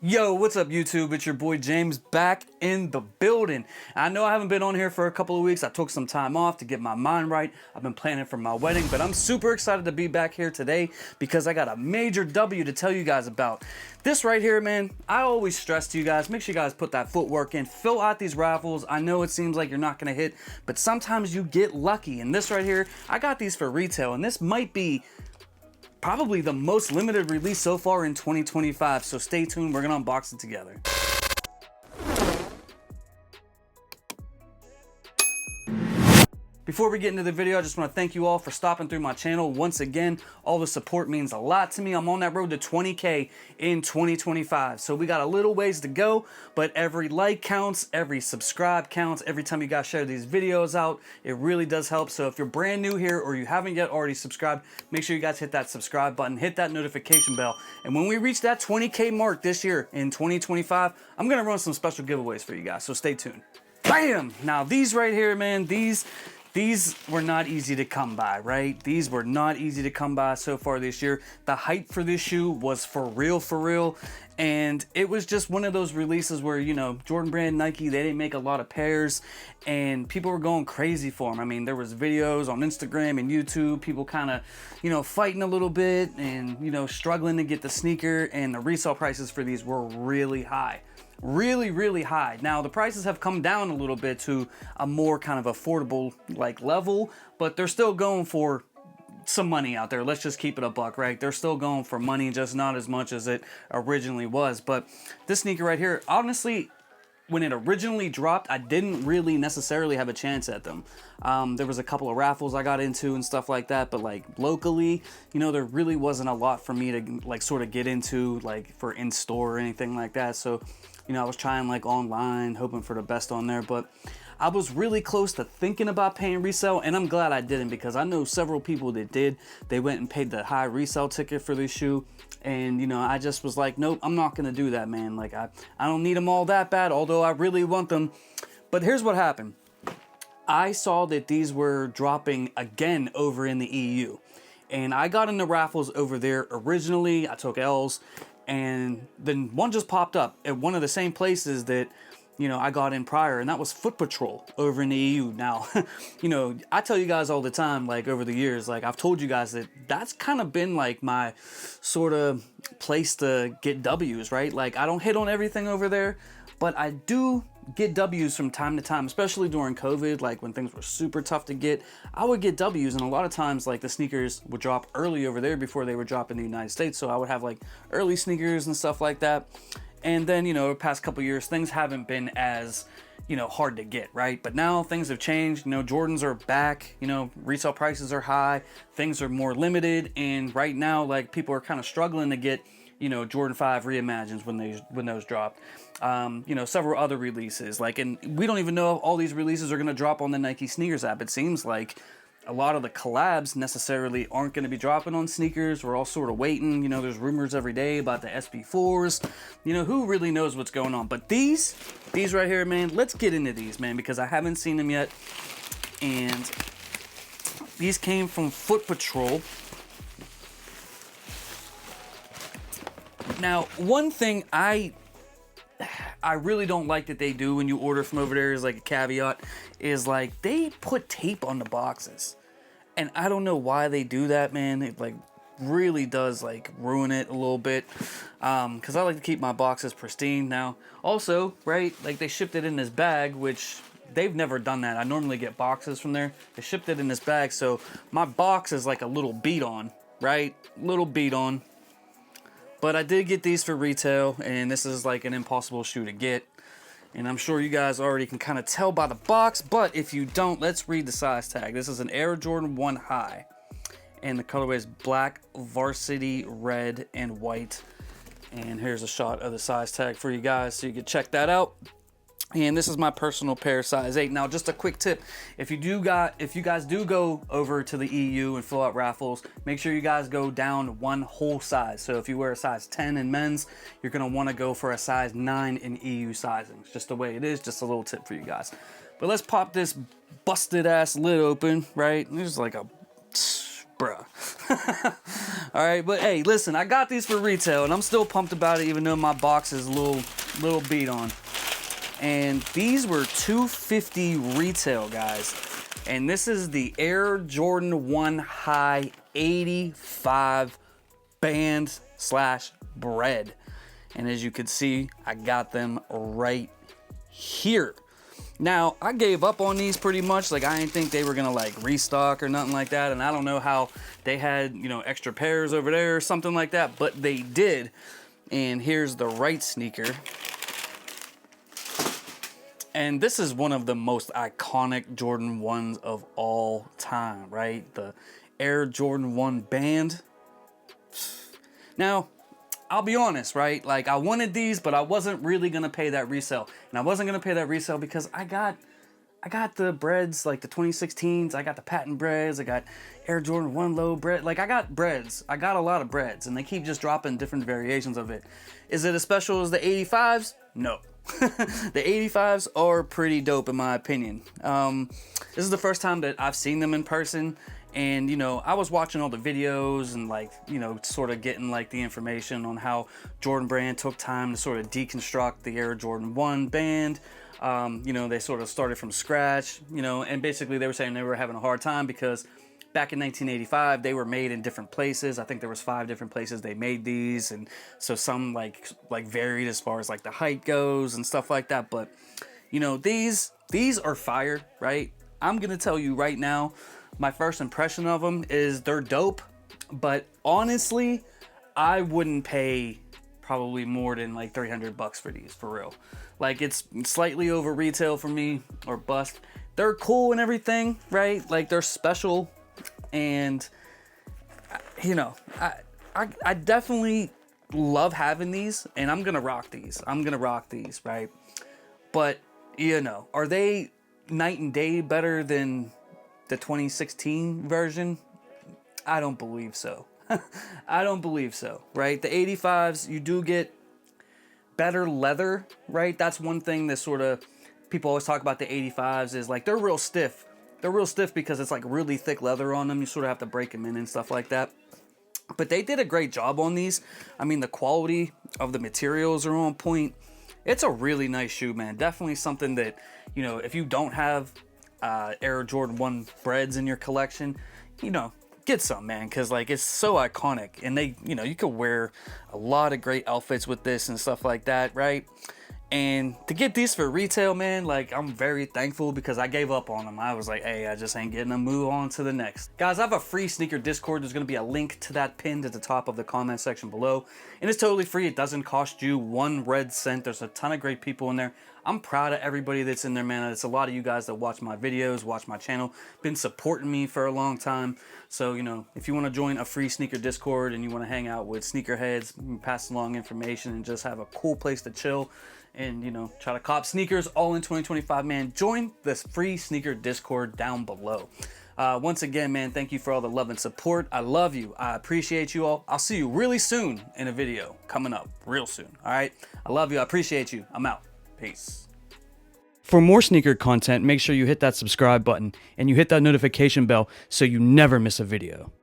Yo, what's up YouTube? It's your boy James back in the building. I know I haven't been on here for a couple of weeks. I took some time off to get my mind right. I've been planning for my wedding, but I'm super excited to be back here today because I got a major W to tell you guys about. This right here, man, I always stress to you guys, make sure you guys put that footwork in, fill out these raffles. I know it seems like you're not gonna hit, but sometimes you get lucky. And this right here, I got these for retail, and this might be probably the most limited release so far in 2025, so stay tuned, we're gonna unbox it together. Before we get into the video, I just want to thank you all for stopping through my channel. Once again, all the support means a lot to me. I'm on that road to 20K in 2025. So we got a little ways to go, but every like counts, every subscribe counts, every time you guys share these videos out, it really does help. So if you're brand new here or you haven't yet already subscribed, make sure you guys hit that subscribe button, hit that notification bell. And when we reach that 20K mark this year in 2025, I'm going to run some special giveaways for you guys. So stay tuned. Bam! Now these right here, man, these were not easy to come by, right? These were not easy to come by so far this year. The hype for this shoe was for real. And it was just one of those releases where, you know, Jordan Brand, Nike, they didn't make a lot of pairs and people were going crazy for them. I mean, there was videos on Instagram and YouTube, people kind of, you know, fighting a little bit and, you know, struggling to get the sneaker, and the resale prices for these were really high. Really high. Now the prices have come down a little bit to a more kind of affordable like level, but they're still going for some money out there. Let's just keep it a buck, right? They're still going for money, just not as much as it originally was. But this sneaker right here, honestly, when it originally dropped, I didn't really necessarily have a chance at them. There was a couple of raffles I got into and stuff like that, but like locally, you know, there really wasn't a lot for me to like sort of get into like for in-store or anything like that. So, you know, I was trying like online, hoping for the best on there, but I was really close to thinking about paying resale, and I'm glad I didn't because I know several people that did. They went and paid the high resale ticket for this shoe, and you know, I just was like, nope, I'm not gonna do that, man. Like I don't need them all that bad, although I really want them. But here's what happened. I saw that these were dropping again over in the EU, and I got into raffles over there originally. I took L's, and then one just popped up at one of the same places that, you know, I got in prior, and that was Foot Patrol over in the EU. Now, you know, I tell you guys all the time, like over the years, like I've told you guys that that's kind of been like my sort of place to get W's, right? Like I don't hit on everything over there, but I do get W's from time to time, especially during COVID, like when things were super tough to get. I would get W's, and a lot of times like the sneakers would drop early over there before they would drop in the United States, so I would have like early sneakers and stuff like that. And then, you know, the past couple years, things haven't been as, you know, hard to get, right? But now things have changed. You know, Jordans are back, you know, resale prices are high, things are more limited, and right now, like, people are kind of struggling to get, you know, Jordan 5 reimagines when those dropped. You know, several other releases, like, and we don't even know if all these releases are going to drop on the Nike Sneakers app. It seems like a lot of the collabs necessarily aren't going to be dropping on sneakers. We're all sort of waiting. You know, there's rumors every day about the SB4s. You know, who really knows what's going on? But these right here, man, let's get into these, man, because I haven't seen them yet. And these came from Foot Patrol. Now, one thing I really don't like that they do when you order from over there is like a caveat, is like they put tape on the boxes. And I don't know why they do that, man. It like really does like ruin it a little bit. Cause I like to keep my boxes pristine. Now, also, right, like they shipped it in this bag, which they've never done that. I normally get boxes from there. They shipped it in this bag, so my box is like a little beat on, right? Little beat on. But I did get these for retail, and this is like an impossible shoe to get. And I'm sure you guys already can kind of tell by the box, but if you don't, let's read the size tag. This is an Air Jordan 1 High, and the colorway is black, varsity, red, and white. And here's a shot of the size tag for you guys so you can check that out. And this is my personal pair, size 8. Now, just a quick tip: if you guys do go over to the EU and fill out raffles, make sure you guys go down one whole size. So if you wear a size 10 in men's, you're gonna want to go for a size 9 in EU sizing. It's just the way it is. Just a little tip for you guys. But let's pop this busted ass lid open, right? There's like a bruh. All right, but hey, listen, I got these for retail, and I'm still pumped about it, even though my box is a little beat on. And these were $250 retail, guys. And this is the Air Jordan 1 High 85 band / bread. And as you can see, I got them right here. Now, I gave up on these pretty much. Like, I didn't think they were gonna like restock or nothing like that. And I don't know how they had, you know, extra pairs over there or something like that, but they did. And here's the right sneaker. And this is one of the most iconic Jordan 1s of all time, right? The Air Jordan 1 band. Now, I'll be honest, right? Like, I wanted these, but I wasn't really gonna pay that resale. And I wasn't gonna pay that resale because I got the Breds, like the 2016s. I got the patent Breds. I got Air Jordan 1 low bread. Like, I got Breds. I got a lot of Breds, and they keep just dropping different variations of it. Is it as special as the 85s? No. The 85s are pretty dope in my opinion. This is the first time that I've seen them in person, and you know, I was watching all the videos and like, you know, sort of getting like the information on how Jordan Brand took time to sort of deconstruct the Air Jordan 1 band. You know, they sort of started from scratch, you know, and basically they were saying they were having a hard time because back in 1985, they were made in different places. I think there was 5 different places they made these, and so some like varied as far as like the height goes and stuff like that. But you know, these are fire, right? I'm gonna tell you right now, my first impression of them is they're dope, but honestly, I wouldn't pay probably more than like $300 for these, for real. Like, it's slightly over retail for me or bust. They're cool and everything, right? Like, they're special. And you know, I definitely love having these, and I'm gonna rock these. Right? But you know, are they night and day better than the 2016 version? I don't believe so. I don't believe so, right? The 85s, you do get better leather, right? That's one thing that sort of people always talk about the 85s is like they're real stiff. They're real stiff because it's like really thick leather on them. You sort of have to break them in and stuff like that. But they did a great job on these. I mean, the quality of the materials are on point. It's a really nice shoe, man. Definitely something that, you know, if you don't have Air Jordan 1 Breds in your collection, you know, get some, man, because like it's so iconic. And they, you know, you could wear a lot of great outfits with this and stuff like that, right? And to get these for retail, man, like I'm very thankful because I gave up on them. I was like, hey, I just ain't getting them. Move on to the next. Guys, I have a free sneaker Discord. There's going to be a link to that pinned at the top of the comment section below. And it's totally free. It doesn't cost you 1 red cent. There's a ton of great people in there. I'm proud of everybody that's in there, man. It's a lot of you guys that watch my videos, watch my channel, been supporting me for a long time. So, you know, if you want to join a free sneaker Discord and you want to hang out with sneakerheads, pass along information and just have a cool place to chill, and you know, try to cop sneakers all in 2025, man, join this free sneaker Discord down below. Once again, man, thank you for all the love and support. I love you. I appreciate you all. I'll see you really soon in a video coming up real soon. All right, I love you. I appreciate you. I'm out. Peace. For more sneaker content, make sure you hit that subscribe button and you hit that notification bell so you never miss a video.